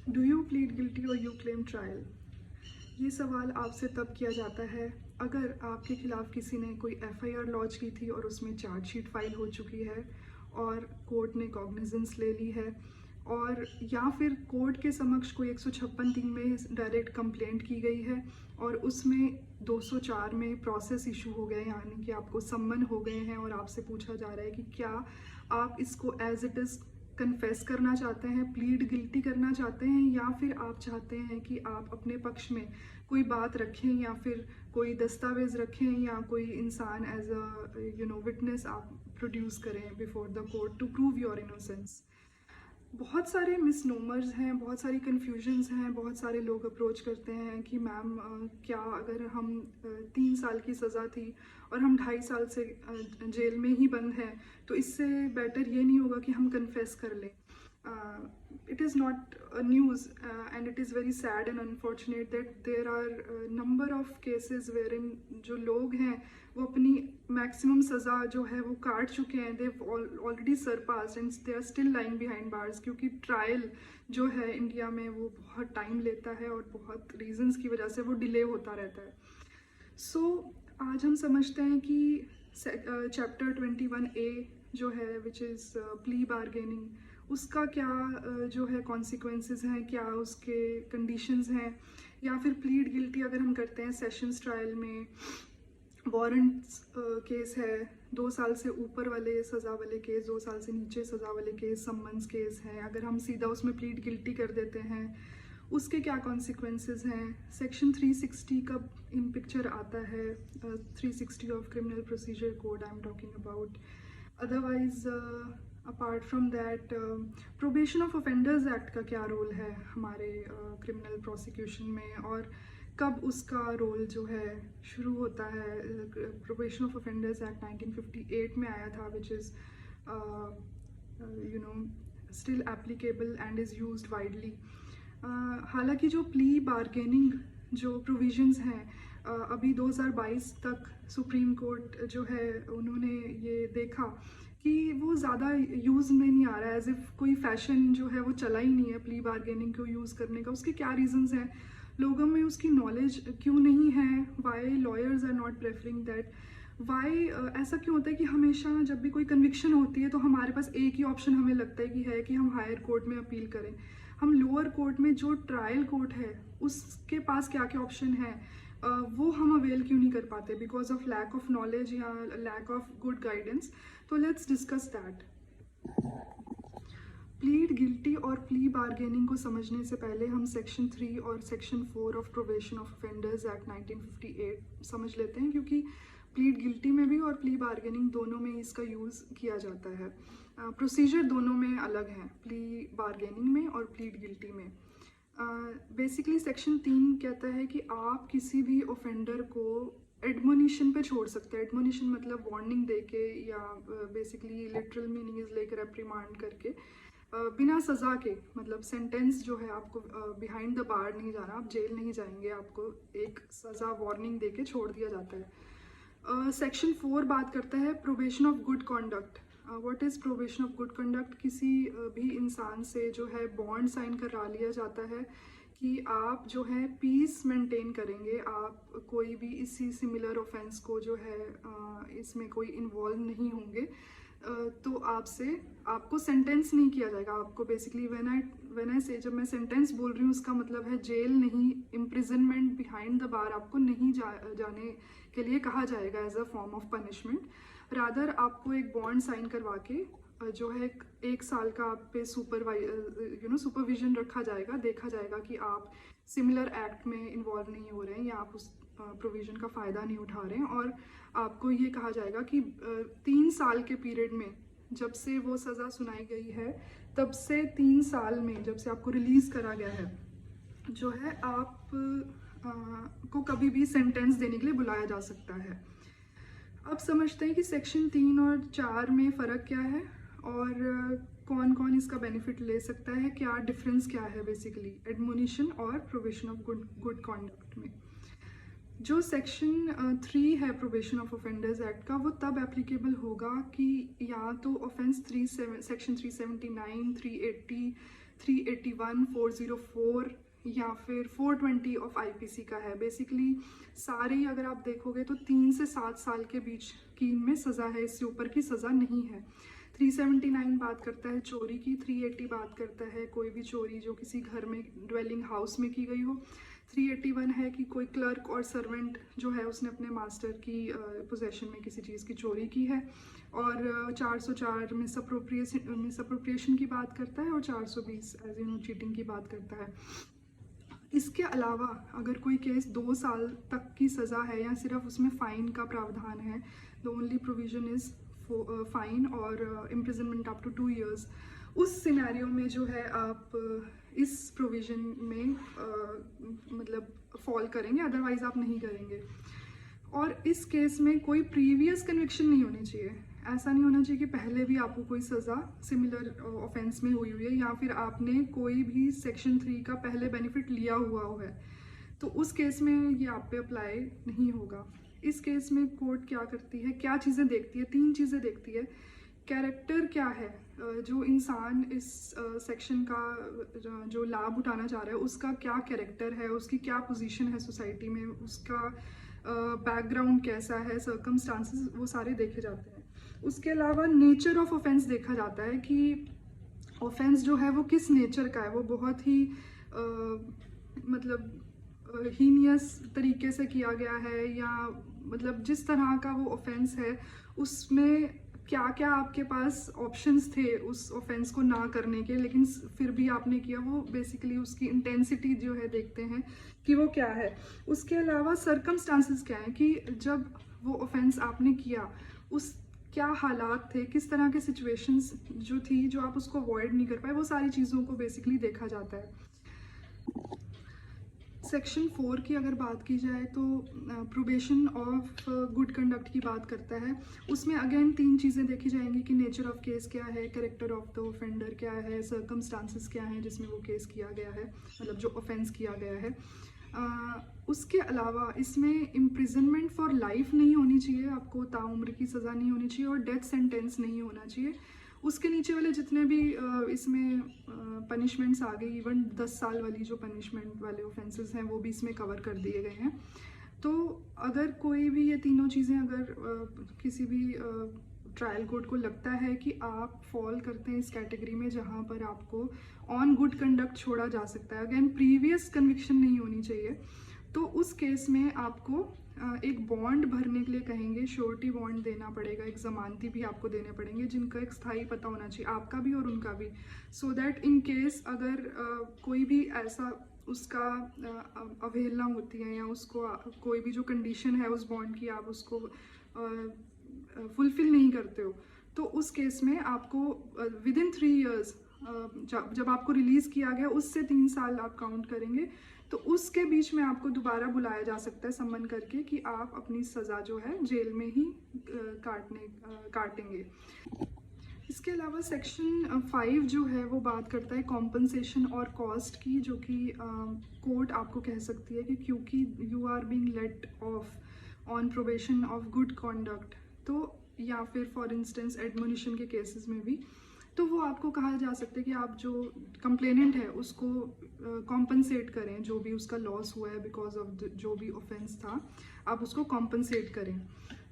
Do you plead guilty और you claim trial? ये सवाल आपसे तब किया जाता है अगर आपके खिलाफ किसी ने कोई एफआईआर लॉन्च की थी और उसमें चार्जशीट फाइल हो चुकी है और कोर्ट ने कॉग्निजेंस ले ली है, और या फिर कोर्ट के समक्ष कोई 156(3) में डायरेक्ट कंप्लेंट की गई है और उसमें 204 में प्रोसेस इशू हो गया, यानी कि आपको सम्मन हो गए हैं और आपसे पूछा जा रहा है कि क्या आप इसको एज इट इज़ कन्फेस करना चाहते हैं, प्लीड गिल्टी करना चाहते हैं, या फिर आप चाहते हैं कि आप अपने पक्ष में कोई बात रखें या फिर कोई दस्तावेज रखें या कोई इंसान एज अ विटनेस आप प्रोड्यूस करें before the court to prove your innocence. बहुत सारे मिसनोमर्स हैं, बहुत सारी कन्फ्यूजन्स हैं, बहुत सारे लोग अप्रोच करते हैं कि मैम क्या अगर हम 3 साल की सज़ा थी और हम 2.5 साल से जेल में ही बंद हैं तो इससे बेटर ये नहीं होगा कि हम कन्फेस कर लें? It is not a news, and it is very sad and unfortunate that there are number of cases wherein जो लोग हैं वो अपनी मैक्सिमम सज़ा जो है वो काट चुके हैं, they've already surpassed and they are still lying behind bars, क्योंकि ट्रायल जो है इंडिया में वो बहुत टाइम लेता है और बहुत रीजंस की वजह से वो डिले होता रहता है। सो आज हम समझते हैं कि चैप्टर 21A जो है विच इज़ प्ली बारगेनिंग, उसका क्या जो है कॉन्सिक्वेंसेस हैं, क्या उसके कंडीशंस हैं, या फिर प्लीड गिल्टी अगर हम करते हैं सेशंस ट्रायल में, वारंट्स केस है, 2 साल से ऊपर वाले सज़ा वाले केस, 2 साल से नीचे सज़ा वाले केस, सम्मन्स केस हैं, अगर हम सीधा उसमें प्लीड गिल्टी कर देते हैं उसके क्या कॉन्सिक्वेंसेस हैं, सेक्शन 360 कब इन पिक्चर आता है, 360 of criminal procedure code I am talking about. Otherwise apart from that probation of offenders act का क्या रोल है हमारे क्रिमिनल प्रोसिक्यूशन में, और कब उसका रोल जो है शुरू होता है। प्रोबेशन ऑफ ऑफेंडर्स एक्ट 1958 में आया था, which is still applicable and is used widely. हालांकि जो प्ली बारगेनिंग जो प्रोविजंस हैं अभी 2022 तक सुप्रीम कोर्ट जो है उन्होंने ये देखा कि वो ज़्यादा यूज़ में नहीं आ रहा है, एज इफ़ कोई फैशन जो है वो चला ही नहीं है प्ली बारगेनिंग को यूज़ करने का। उसके क्या रीजंस हैं, लोगों में उसकी नॉलेज क्यों नहीं है, why lawyers are not preferring that, why ऐसा क्यों होता है कि हमेशा जब भी कोई कन्विक्शन होती है तो हमारे पास एक ही ऑप्शन हमें लगता है कि हम हायर कोर्ट में अपील करें। हम लोअर कोर्ट में जो ट्रायल कोर्ट है उसके पास क्या क्या ऑप्शन है वो हम अवेल क्यों नहीं कर पाते, because of lack of knowledge या लैक ऑफ गुड गाइडेंस। तो let's discuss that. Plead guilty और प्ली बारगेनिंग को समझने से पहले हम सेक्शन 3 और section 4 of probation of offenders act 1958 समझ लेते हैं, क्योंकि प्लीड गिल्टी में भी और प्ली बारगेनिंग दोनों में इसका यूज़ किया जाता है। प्रोसीजर दोनों में अलग हैं, प्ली बारगेनिंग में और प्लीड गिल्टी में। बेसिकली सेक्शन 3 कहता है कि आप किसी भी ऑफेंडर को एडमोनिशन पे छोड़ सकते हैं। एडमोनिशन मतलब वार्निंग देके या basically literal meaning is like reprimand करके, बिना सज़ा के, मतलब सेंटेंस जो है आपको बिहाइंड द बार नहीं जाना, आप जेल नहीं जाएंगे, आपको एक सज़ा वार्निंग देके छोड़ दिया जाता है। सेक्शन 4 बात करता है probation of good conduct. What is probation of good conduct? किसी भी इंसान से जो है बॉन्ड साइन करा लिया जाता है कि आप जो है पीस मेंटेन करेंगे, आप कोई भी इसी सिमिलर ऑफेंस को जो है इसमें कोई इन्वॉल्व नहीं होंगे, तो आपको सेंटेंस नहीं किया जाएगा। आपको बेसिकली व्हेन आई से, जब मैं सेंटेंस बोल रही हूँ उसका मतलब है जेल नहीं, इम्प्रिजनमेंट बिहाइंड द बार आपको नहीं जाने के लिए कहा जाएगा as a form of punishment. Rather आपको एक बॉन्ड साइन करवा के जो है 1 साल का आप पे सुपरविजन रखा जाएगा, देखा जाएगा कि आप सिमिलर एक्ट में इन्वॉल्व नहीं हो रहे हैं या आप उस प्रोविज़न का फ़ायदा नहीं उठा रहे हैं, और आपको ये कहा जाएगा कि 3 साल के पीरियड में, जब से वो सज़ा सुनाई गई है तब से 3 साल में, जब से आपको रिलीज़ करा गया है, जो है आप को कभी भी सेंटेंस देने के लिए बुलाया जा सकता है। अब समझते हैं कि सेक्शन 3 और 4 में फ़र्क क्या है और कौन कौन इसका बेनिफिट ले सकता है, क्या डिफरेंस क्या है बेसिकली एडमोनिशन और प्रोबेशन ऑफ गुड कॉन्डक्ट में। जो सेक्शन 3 है प्रोबेशन ऑफ ऑफेंडर्स एक्ट का, वो तब एप्लीकेबल होगा कि या तो ऑफेंस सेक्शन 379, 380, 381, 404 या फिर 420 ऑफ आईपीसी का है। बेसिकली सारे ही अगर आप देखोगे तो 3 से 7 साल के बीच की इनमें सज़ा है, इससे ऊपर की सज़ा नहीं है। 379 बात करता है चोरी की, 380 बात करता है कोई भी चोरी जो किसी घर में, ड्वेलिंग हाउस में की गई हो। 381 है कि कोई क्लर्क और सर्वेंट जो है उसने अपने मास्टर की पोजेशन में किसी चीज़ की चोरी की है। और 404 मिसअप्रोप्रिएशन की बात करता है और 420 एज यू नो चीटिंग की बात करता है। इसके अलावा अगर कोई केस 2 साल तक की सज़ा है या सिर्फ उसमें फ़ाइन का प्रावधान है, the only provision is fine और इम्प्रिजनमेंट अप टू 2 years, उस सिनेरियो में जो है आप इस प्रोविज़न में मतलब फॉल करेंगे, अदरवाइज़ आप नहीं करेंगे। और इस केस में कोई प्रीवियस कन्विक्शन नहीं होनी चाहिए। ऐसा नहीं होना चाहिए कि पहले भी आपको कोई सज़ा सिमिलर ऑफेंस में हुई है या फिर आपने कोई भी सेक्शन 3 का पहले बेनिफिट लिया हुआ है, तो उस केस में ये आप पे अप्लाई नहीं होगा। इस केस में कोर्ट क्या करती है, क्या चीज़ें देखती है? 3 चीज़ें देखती है। कैरेक्टर क्या है, जो इंसान इस सेक्शन का जो लाभ उठाना चाह रहा है उसका क्या कैरेक्टर है, उसकी क्या पोजीशन है सोसाइटी में, उसका बैकग्राउंड कैसा है, सर्कमस्टांसेस, वो सारे देखे जाते हैं। उसके अलावा नेचर ऑफ ऑफेंस देखा जाता है कि ऑफेंस जो है वो किस नेचर का है, वो बहुत ही मतलब हीनियस तरीके से किया गया है या मतलब जिस तरह का वो ऑफेंस है उसमें क्या क्या आपके पास ऑप्शंस थे उस ऑफेंस को ना करने के, लेकिन फिर भी आपने किया। वो बेसिकली उसकी इंटेंसिटी जो है देखते हैं कि वो क्या है। उसके अलावा सर्कमस्टांसेस क्या हैं कि जब वो ऑफेंस आपने किया उस क्या हालात थे, किस तरह के सिचुएशंस जो थी जो आप उसको अवॉइड नहीं कर पाए, वो सारी चीज़ों को बेसिकली देखा जाता है। सेक्शन 4 की अगर बात की जाए तो प्रोबेशन ऑफ गुड कंडक्ट की बात करता है। उसमें अगेन 3 चीज़ें देखी जाएंगी कि नेचर ऑफ केस क्या है, कैरेक्टर ऑफ द ऑफेंडर क्या है, सर्कमस्टांसेस क्या हैं जिसमें वो केस किया गया है, मतलब जो ऑफेंस किया गया है। उसके अलावा इसमें इम्प्रिजनमेंट फॉर लाइफ नहीं होनी चाहिए, आपको ताउम्र की सज़ा नहीं होनी चाहिए और डेथ सेंटेंस नहीं होना चाहिए। उसके नीचे वाले जितने भी इसमें पनिशमेंट्स आ गई, इवन 10 साल वाली जो पनिशमेंट वाले ऑफेंसेस हैं वो भी इसमें कवर कर दिए गए हैं। तो अगर कोई भी ये तीनों चीज़ें अगर किसी भी ट्रायल कोर्ट को लगता है कि आप फॉल करते हैं इस कैटेगरी में जहाँ पर आपको ऑन गुड कंडक्ट छोड़ा जा सकता है, अगेन प्रीवियस कन्विक्शन नहीं होनी चाहिए, तो उस केस में आपको एक बॉन्ड भरने के लिए कहेंगे, श्योरिटी बॉन्ड देना पड़ेगा, एक ज़मानती भी आपको देने पड़ेंगे जिनका एक स्थायी पता होना चाहिए, आपका भी और उनका भी, सो दैट इन केस अगर कोई भी ऐसा उसका अवहेलना होती है या उसको कोई भी जो कंडीशन है उस बॉन्ड की आप उसको फुलफिल नहीं करते हो, तो उस केस में आपको विद इन 3 years जब आपको रिलीज़ किया गया उससे 3 साल आप काउंट करेंगे, तो उसके बीच में आपको दोबारा बुलाया जा सकता है सम्मन करके कि आप अपनी सज़ा जो है जेल में ही काटेंगे। इसके अलावा सेक्शन 5 जो है वो बात करता है कॉम्पनसेशन और कॉस्ट की, जो कि कोर्ट आपको कह सकती है कि क्योंकि you are being let off on probation of good conduct, तो या फिर फॉर इंस्टेंस एडमोनिशन के केसेस में भी, तो वो आपको कहा जा सकता है कि आप जो कंप्लेनेंट है उसको कॉम्पनसेट करें, जो भी उसका लॉस हुआ है बिकॉज ऑफ जो भी ऑफेंस था आप उसको कॉम्पनसेट करें,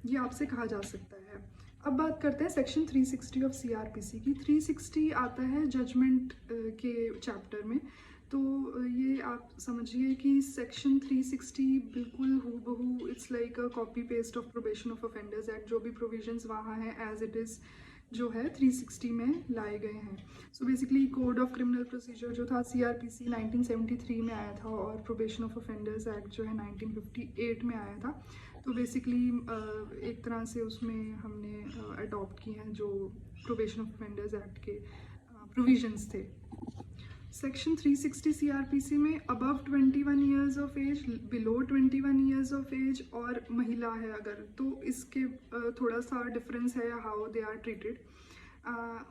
ये आपसे कहा जा सकता है। अब बात करते हैं सेक्शन 360 ऑफ CRPC की। 360 आता है जजमेंट के चैप्टर में, तो ये आप समझिए कि सेक्शन 360 बिल्कुल हूबहू it's like a copy paste of probation of offenders act, जो भी प्रोविजंस वहाँ हैं एज इट इज़ जो है 360 में लाए गए हैं। So basically code of criminal procedure जो था CRPC 1973 में आया था और प्रोबेशन ऑफ ऑफेंडर्स एक्ट जो है 1958 में आया था, तो बेसिकली एक तरह से उसमें हमने अडॉप्ट किए हैं जो प्रोबेशन ऑफ ऑफेंडर्स एक्ट के प्रोविजंस थे। सेक्शन 360 CRPC में above 21 years of age, below 21 years of age और महिला है अगर, तो इसके थोड़ा सा डिफरेंस है हाउ दे आर ट्रीटेड।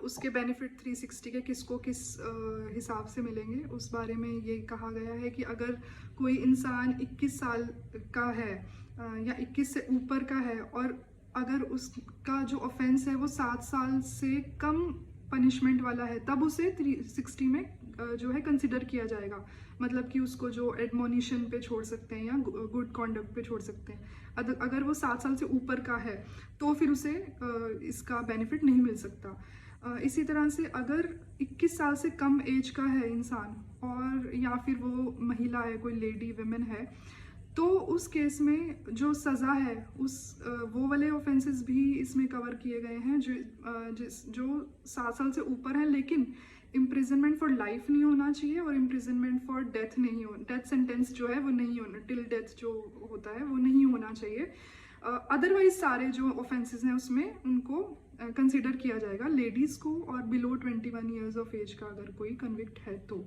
उसके बेनिफिट 360 के किसको किस हिसाब से मिलेंगे उस बारे में ये कहा गया है कि अगर कोई इंसान 21 साल का है या 21 से ऊपर का है और अगर उसका जो ऑफेंस है वो 7 साल से कम पनिशमेंट वाला है तब उसे 360 में जो है कंसिडर किया जाएगा। मतलब कि उसको जो एडमोनिशन पे छोड़ सकते हैं या गुड कॉन्डक्ट पे छोड़ सकते हैं। अगर वो 7 साल से ऊपर का है तो फिर उसे इसका बेनिफिट नहीं मिल सकता। इसी तरह से अगर 21 साल से कम एज का है इंसान और या फिर वो महिला है, कोई लेडी वुमेन है, तो उस केस में जो सज़ा है वो वाले ऑफेंसेस भी इसमें कवर किए गए हैं जो 7 साल से ऊपर है, लेकिन इम्प्रिजनमेंट फॉर लाइफ नहीं होना चाहिए और इम्प्रिजनमेंट फॉर डेथ नहीं हो, डेथ सेंटेंस जो है वो नहीं होना, टिल डेथ जो होता है वो नहीं होना चाहिए। अदरवाइज सारे जो ऑफेंसेस हैं उसमें उनको कंसिडर किया जाएगा, लेडीज़ को और बिलो 21 ईयर्स ऑफ एज का अगर कोई कन्विक्ट है तो।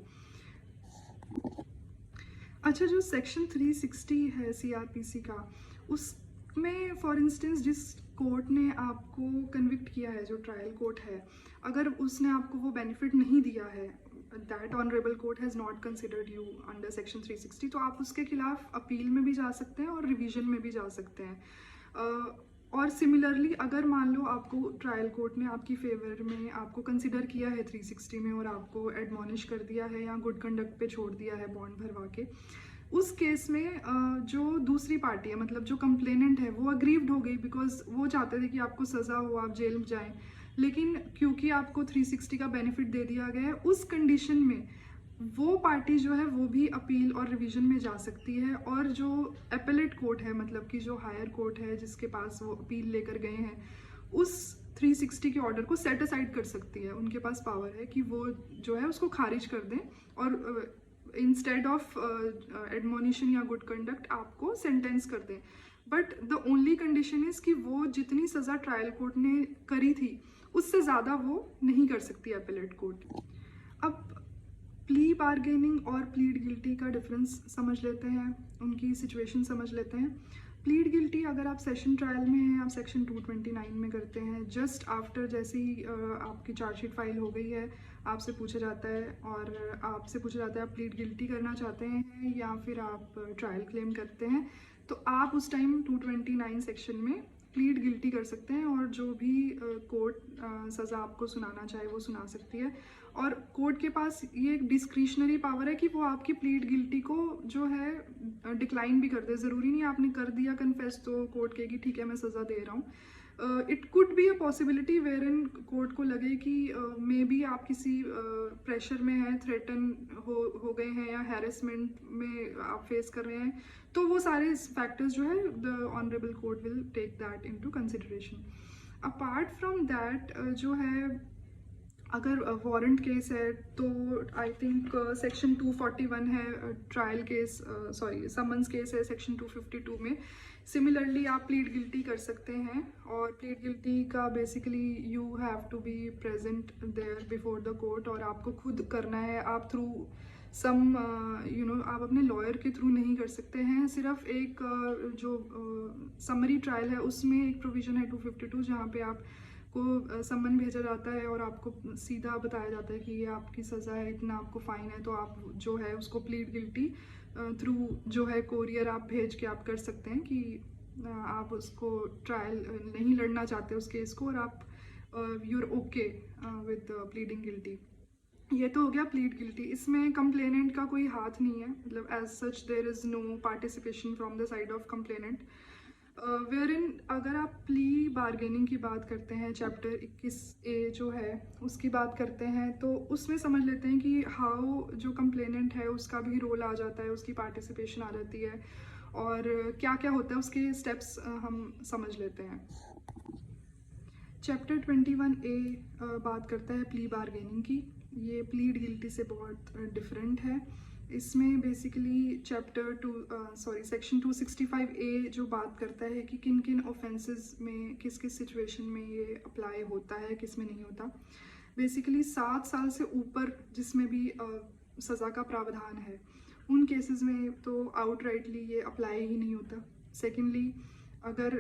अच्छा, जो सेक्शन 360 है सीआरपीसी का, उसमें फॉर इंस्टेंस जिस कोर्ट ने आपको कन्विक्ट किया है, जो ट्रायल कोर्ट है, अगर उसने आपको वो बेनिफिट नहीं दिया है, that honourable court has not considered you under section 360, तो आप उसके खिलाफ अपील में भी जा सकते हैं और रिवीजन में भी जा सकते हैं। और सिमिलरली अगर मान लो आपको ट्रायल कोर्ट ने आपकी फेवर में आपको कंसिडर किया है 360 में और आपको एडमॉनिश कर दिया है या गुड कंडक्ट पे छोड़ दिया है बॉन्ड भरवा के, उस केस में जो दूसरी पार्टी है, मतलब जो कंप्लेनेंट है, वो अग्रीव्ड हो गई बिकॉज वो चाहते थे कि आपको सज़ा हो, आप जेल में जाएं, लेकिन क्योंकि आपको 360 का बेनिफिट दे दिया गया है, उस कंडीशन में वो पार्टी जो है वो भी अपील और रिवीजन में जा सकती है। और जो एपेलेट कोर्ट है, मतलब कि जो हायर कोर्ट है जिसके पास वो अपील लेकर गए हैं, उस 360 के ऑर्डर को सेट असाइड कर सकती है। उनके पास पावर है कि वो जो है उसको खारिज कर दें और इंस्टेड ऑफ एडमोनिशन या गुड कंडक्ट आपको सेंटेंस कर दें। But the only condition is कि वो जितनी सज़ा ट्रायल कोर्ट ने करी थी उससे ज़्यादा वो नहीं कर सकती एपेलेट कोर्ट। अब प्ली बार्गेनिंग और प्लीड गिल्टी का डिफरेंस समझ लेते हैं, उनकी सिचुएशन समझ लेते हैं। प्लीड गिल्टी अगर आप सेशन ट्रायल में हैं, आप सेक्शन 229 में करते हैं, जस्ट आफ्टर जैसे ही आपकी चार्जशीट फाइल हो गई है, आपसे पूछा जाता है और आपसे पूछा जाता है आप प्लीड गिल्टी करना चाहते हैं या फिर आप ट्रायल क्लेम करते हैं, तो आप उस टाइम 229 सेक्शन में प्लीड गिल्टी कर सकते हैं और जो भी कोर्ट सज़ा आपको सुनाना चाहे वो सुना सकती है। और कोर्ट के पास ये एक डिस्क्रिशनरी पावर है कि वो आपकी प्लीड गिल्टी को जो है डिक्लाइन भी कर दे। ज़रूरी नहीं आपने कर दिया कन्फेस तो कोर्ट कहेगी ठीक है मैं सज़ा दे रहा हूँ। It could be a possibility where in court को लगे कि मे बी आप किसी प्रेशर में हैं, थ्रेटन हो गए हैं या हैरेसमेंट में आप फेस कर रहे हैं, तो वो सारे फैक्टर्स जो है the honourable court will take that into consideration. Apart from that जो है अगर वारंट केस है तो आई थिंक सेक्शन 241 है, trial case sorry summons case है सेक्शन 252 में। सिमिलरली आप प्लीड गिल्टी कर सकते हैं और प्लीड गिल्टी का basically you have to be present there before the court और आपको खुद करना है। आप थ्रू सम आप अपने लॉयर के थ्रू नहीं कर सकते हैं। सिर्फ एक जो समरी ट्रायल है उसमें एक प्रोविज़न है 252 जहाँ पे आप को समन भेजा जाता है और आपको सीधा बताया जाता है कि ये आपकी सज़ा है, इतना आपको फ़ाइन है, तो आप जो है उसको प्लीड गिल्टी थ्रू जो है कोरियर आप भेज के आप कर सकते हैं कि आप उसको ट्रायल नहीं लड़ना चाहते उस केस को और आप you're okay with pleading guilty. ये तो हो गया प्लीड गिल्टी। इसमें कंप्लेनेंट का कोई हाथ नहीं है, मतलब as such there is no participation from the side of complainant. Wherein अगर आप प्ली बार्गेनिंग की बात करते हैं, चैप्टर 21A जो है उसकी बात करते हैं, तो उसमें समझ लेते हैं कि हाउ जो कंप्लेनेंट है उसका भी रोल आ जाता है, उसकी पार्टिसिपेशन आ जाती है और क्या क्या होता है उसके स्टेप्स हम समझ लेते हैं। चैप्टर 21A बात करता है प्ली बार्गेनिंग की। ये प्लीड गिल्टी से बहुत डिफरेंट है। इसमें बेसिकली सेक्शन 265A जो बात करता है कि किन किन ऑफेंसेस में किस किस सिचुएशन में ये अप्लाई होता है, किस में नहीं होता। बेसिकली 7 साल से ऊपर जिसमें भी सज़ा का प्रावधान है उन केसेस में तो आउटराइटली ये अप्लाई ही नहीं होता। सेकेंडली अगर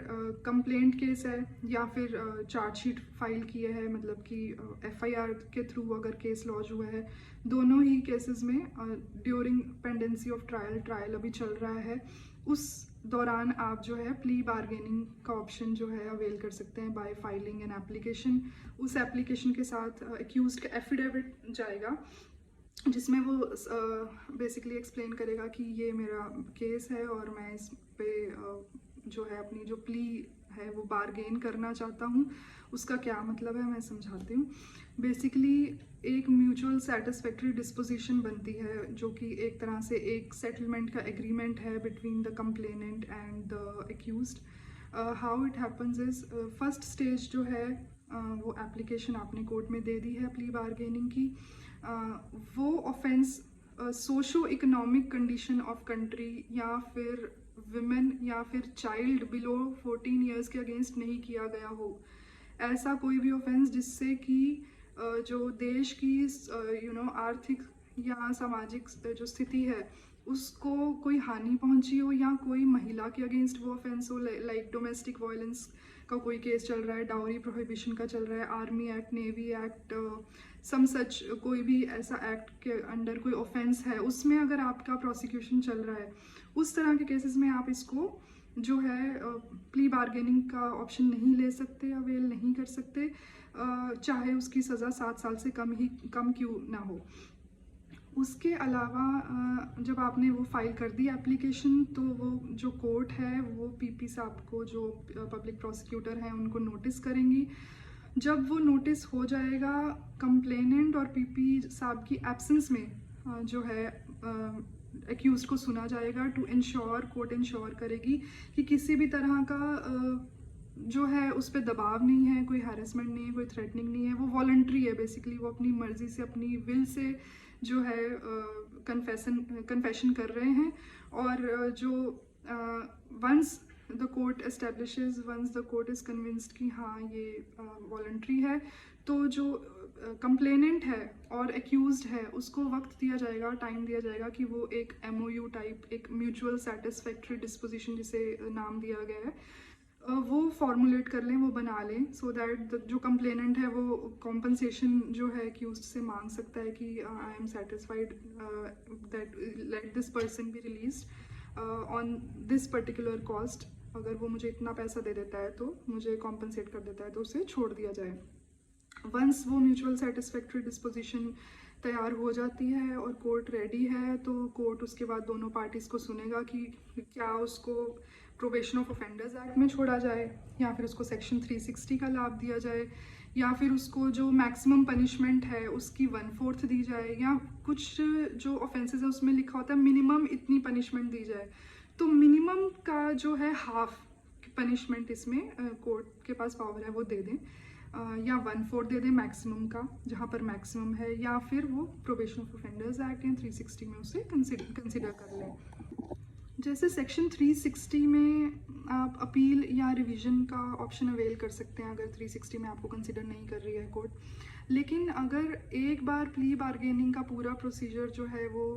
कंप्लेंट केस है या फिर चार्जशीट फाइल किए है, मतलब कि एफआईआर के थ्रू अगर केस लॉन्च हुआ है, दोनों ही केसेस में ड्यूरिंग पेंडेंसी ऑफ ट्रायल अभी चल रहा है, उस दौरान आप जो है प्ली बार्गेनिंग का ऑप्शन जो है अवेल कर सकते हैं बाय फाइलिंग एन एप्लीकेशन। उस एप्लीकेशन के साथ एक्यूज का एफिडेविट जाएगा जिसमें वो बेसिकली एक्सप्लेन करेगा कि ये मेरा केस है और मैं इस पे जो है अपनी जो प्ली है वो बारगेन करना चाहता हूँ। उसका क्या मतलब है मैं समझाती हूँ। बेसिकली एक म्यूचुअल सेटिस्फैक्ट्री डिस्पोजिशन बनती है जो कि एक तरह से एक सेटलमेंट का एग्रीमेंट है between the complainant and the accused. How it happens is, first stage जो है वो एप्लीकेशन आपने कोर्ट में दे दी है प्ली बारगेनिंग की। वो offence socio economic condition of country या फिर विमेन या फिर चाइल्ड बिलो 14 ईयर्स के अगेंस्ट नहीं किया गया हो। ऐसा कोई भी ऑफेंस जिससे कि जो देश की आर्थिक या सामाजिक जो स्थिति है उसको कोई हानि पहुंची हो, या कोई महिला के अगेंस्ट वो ऑफेंस हो, लाइक डोमेस्टिक वायलेंस का कोई केस चल रहा है, डाउरी प्रोहिबिशन का चल रहा है, आर्मी एक्ट, नेवी एक्ट, सम सच कोई भी ऐसा एक्ट के अंडर कोई ऑफेंस है उसमें अगर आपका प्रोसिक्यूशन चल रहा है, उस तरह के केसेस में आप इसको जो है प्ली बार्गेनिंग का ऑप्शन नहीं ले सकते, अवेल नहीं कर सकते, चाहे उसकी सज़ा 7 साल से कम क्यों ना हो। उसके अलावा जब आपने वो फाइल कर दी एप्लीकेशन, तो वो जो कोर्ट है वो पीपी साहब को, जो पब्लिक प्रोसिक्यूटर हैं, उनको नोटिस करेंगी। जब वो नोटिस हो जाएगा, कंप्लेनेंट और पीपी साहब की एब्सेंस में जो है एक्यूज को सुना जाएगा टू इंश्योर, कोर्ट इंश्योर करेगी कि किसी भी तरह का जो है उस पर दबाव नहीं है, कोई हैरेसमेंट नहीं है, कोई थ्रेटनिंग नहीं है, वो वॉलंटरी है। बेसिकली वो अपनी मर्जी से, अपनी विल से जो है कन्फेशन कर रहे हैं। और जो once the court establishes, once the court is convinced कि हाँ ये वॉलंटरी है, तो जो कंप्लेनेंट है और एक्यूज्ड है उसको वक्त दिया जाएगा, टाइम दिया जाएगा कि वो एक MOU टाइप, एक म्यूचुअल सेटिस्फैक्ट्री डिस्पोजिशन जिसे नाम दिया गया है, वो फॉर्मुलेट कर लें, वो बना लें, सो दैट जो कंप्लेनेंट है वो कॉम्पनसेशन जो है एक्यूज्ड से मांग सकता है कि I am satisfied that let this person be released on this particular cost. अगर वो मुझे इतना पैसा दे देता है तो मुझे कॉम्पनसेट कर देता है तो उसे छोड़ दिया जाए। वंस वो म्यूचुअल सेटिस्फैक्ट्री डिस्पोजिशन तैयार हो जाती है और कोर्ट रेडी है, तो कोर्ट उसके बाद दोनों पार्टीज़ को सुनेगा कि क्या उसको प्रोबेशन ऑफ ऑफेंडर्स एक्ट में छोड़ा जाए, या फिर उसको सेक्शन 360 का लाभ दिया जाए, या फिर उसको जो मैक्सिमम पनिशमेंट है उसकी 1/4 दी जाए, या कुछ जो ऑफेंसेस है उसमें लिखा होता है मिनिमम इतनी पनिशमेंट दी जाए, तो मिनिमम का जो है हाफ पनिशमेंट इसमें कोर्ट के पास पावर है वो दे दें, या 1/4 दे दें मैक्सिमम का जहाँ पर मैक्सिमम है, या फिर वो प्रोबेशन ऑफ ऑफेंडर्स एक्ट या 360 में उसे कंसिडर कर लें। जैसे सेक्शन 360 में आप अपील या रिवीजन का ऑप्शन अवेल कर सकते हैं अगर 360 में आपको कंसिडर नहीं कर रही है कोर्ट। लेकिन अगर एक बार प्ली बार्गेनिंग का पूरा प्रोसीजर जो है वो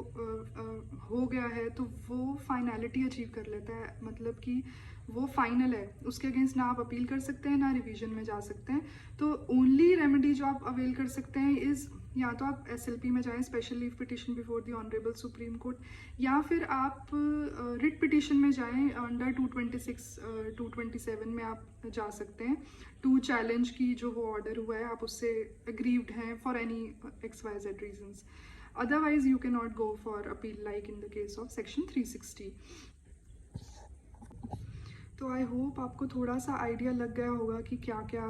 हो गया है तो वो फाइनलिटी अचीव कर लेता है, मतलब कि वो फाइनल है, उसके अगेंस्ट ना आप अपील कर सकते हैं ना रिवीजन में जा सकते हैं। तो ओनली रेमेडी जो आप अवेल कर सकते हैं इज़ या तो आप SLP में जाएं, special leave petition before the honourable supreme court, या फिर आप रिट पिटिशन में जाएं अंडर 226 227 में आप जा सकते हैं टू चैलेंज की जो वो ऑर्डर हुआ है आप उससे अग्रीव्ड हैं for any XYZ reasons. Otherwise you can not go for appeal like in the case of section 360। तो आई होप आपको थोड़ा सा आइडिया लग गया होगा कि क्या क्या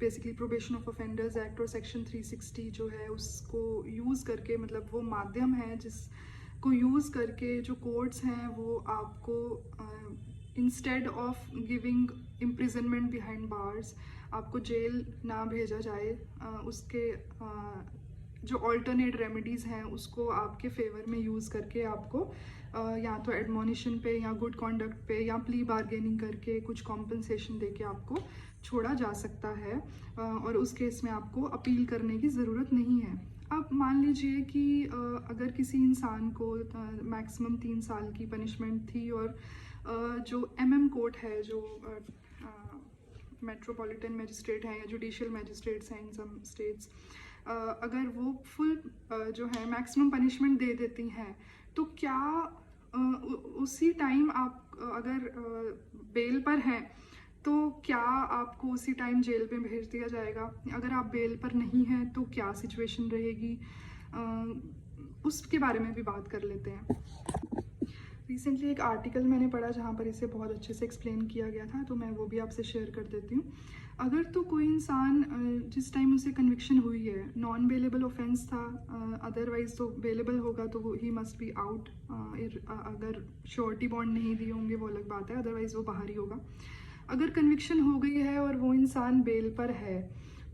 basically probation of offenders act और सेक्शन 360 जो है उसको यूज़ करके, मतलब वो माध्यम है जिसको यूज़ करके जो कोर्ट्स हैं वो आपको instead of giving imprisonment behind bars आपको जेल ना भेजा जाए, उसके जो ऑल्टरनेट रेमेडीज़ हैं उसको आपके फेवर में यूज़ करके आपको या तो एडमोनिशन पे या गुड कॉन्डक्ट पे या प्ली बार्गेनिंग करके कुछ कॉम्पनसेशन देके आपको छोड़ा जा सकता है, और उस केस में आपको अपील करने की ज़रूरत नहीं है। अब मान लीजिए कि अगर किसी इंसान को मैक्सिमम 3 साल की पनिशमेंट थी और जो कोर्ट है, जो मेट्रोपॉलिटन मजिस्ट्रेट हैं या जुडिशियल मजिस्ट्रेट्स हैं इन सम स्टेट्स, अगर वो फुल जो है मैक्सिमम पनिशमेंट दे देती हैं, तो क्या उसी टाइम आप अगर बेल पर हैं तो क्या आपको उसी टाइम जेल में भेज दिया जाएगा? अगर आप बेल पर नहीं हैं तो क्या सिचुएशन रहेगी? उसके बारे में भी बात कर लेते हैं। रिसेंटली एक आर्टिकल मैंने पढ़ा जहाँ पर इसे बहुत अच्छे से एक्सप्लेन किया गया था, तो मैं वो भी आपसे शेयर कर देती हूँ। अगर तो कोई इंसान जिस टाइम उसे कन्विक्शन हुई है, नॉन बेलेबल ऑफेंस था, अदरवाइज तो बेलेबल होगा तो वो ही मस्ट बी आउट। अगर श्योरिटी बॉन्ड नहीं दिए होंगे वो अलग बात है, अदरवाइज वो बाहर ही होगा। अगर कन्विक्शन हो गई है और वो इंसान बेल पर है,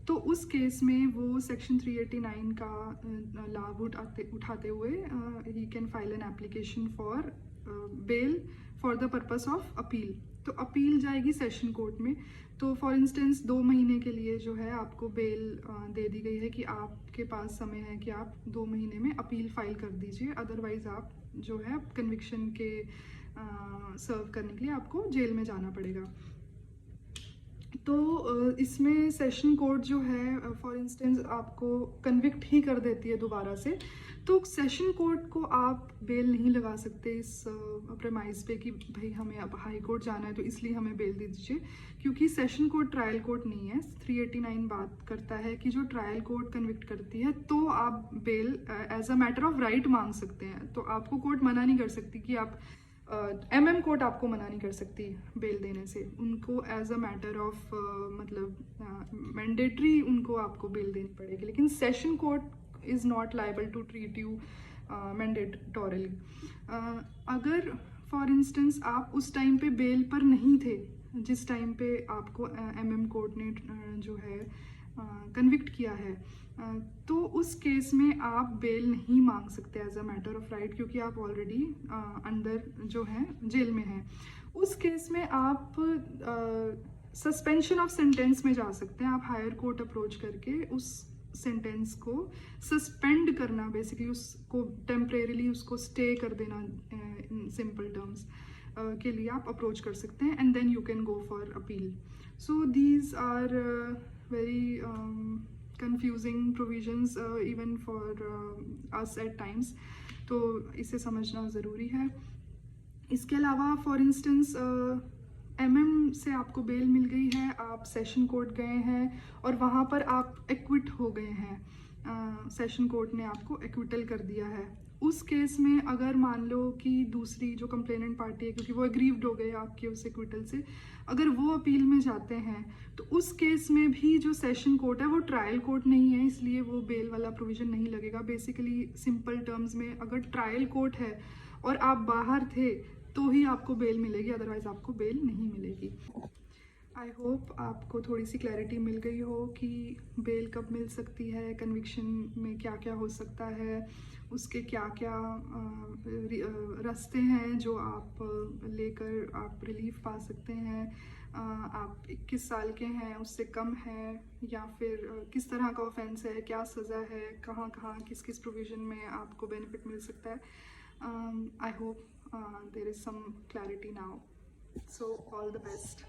तो उस केस में वो सेक्शन 389 का लाभ उठाते हुए he can file an application for bail for the purpose of appeal. तो अपील जाएगी सेशन कोर्ट में। तो फॉर इंस्टेंस 2 महीने के लिए जो है आपको बेल दे दी गई है कि आपके पास समय है कि आप 2 महीने में अपील फाइल कर दीजिए, अदरवाइज आप जो है कन्विक्शन के सर्व करने के लिए आपको जेल में जाना पड़ेगा। तो इसमें सेशन कोर्ट जो है फॉर इंस्टेंस आपको कन्विक्ट ही कर देती है दोबारा से, तो सेशन कोर्ट को आप बेल नहीं लगा सकते इस प्रेमाइज पे कि भाई हमें अब हाई कोर्ट जाना है तो इसलिए हमें बेल दे दीजिए, क्योंकि सेशन कोर्ट ट्रायल कोर्ट नहीं है। 389 बात करता है कि जो ट्रायल कोर्ट कन्विक्ट करती है तो आप bail as a matter of right मांग सकते हैं। तो आपको कोर्ट मना नहीं कर सकती कि आप कोर्ट आपको मना नहीं कर सकती बेल देने से। उनको एज अ मैटर ऑफ मतलब मैंडेटरी उनको आपको बेल देनी पड़ेगी, लेकिन session court is not liable to treat you mandatorily. अगर फॉर इंस्टेंस आप उस टाइम पे बेल पर नहीं थे जिस टाइम पे आपको कोर्ट ने जो है कन्विक्ट किया है, तो उस केस में आप बेल नहीं मांग सकते as a matter of right, क्योंकि आप ऑलरेडी अंदर जो है जेल में हैं। उस केस में आप सस्पेंशन ऑफ सेंटेंस में जा सकते हैं। आप हायर कोर्ट अप्रोच करके उस सेंटेंस को सस्पेंड करना, बेसिकली उसको टेम्परेरीली उसको स्टे कर देना इन सिंपल टर्म्स के लिए आप अप्रोच कर सकते हैं, and then you can go for appeal. So these are very confusing provisions even for us at times, तो इसे समझना ज़रूरी है। इसके अलावा फॉर इंस्टेंस से आपको बेल मिल गई है, आप सेशन कोर्ट गए हैं और वहाँ पर आप एक्विट हो गए हैं, सेशन कोर्ट ने आपको एक्विटल कर दिया है। उस केस में अगर मान लो कि दूसरी जो कंप्लेनेंट पार्टी है, क्योंकि वो एग्रीव्ड हो गए आपके उस एक्विटल से, अगर वो अपील में जाते हैं तो उस केस में भी जो सेशन कोर्ट है वो ट्रायल कोर्ट नहीं है, इसलिए वो बेल वाला प्रोविज़न नहीं लगेगा। बेसिकली सिंपल टर्म्स में अगर ट्रायल कोर्ट है और आप बाहर थे तो ही आपको बेल मिलेगी, अदरवाइज आपको बेल नहीं मिलेगी। आई होप आपको थोड़ी सी क्लैरिटी मिल गई हो कि बेल कब मिल सकती है, कन्विक्शन में क्या क्या हो सकता है, उसके क्या क्या रास्ते हैं जो आप लेकर आप रिलीफ पा सकते हैं। आप 21 साल के हैं, उससे कम है, या फिर किस तरह का ऑफेंस है, क्या सज़ा है, कहाँ कहाँ किस किस प्रोविज़न में आपको बेनिफिट मिल सकता है। I hope there is some clarity now. So all the best.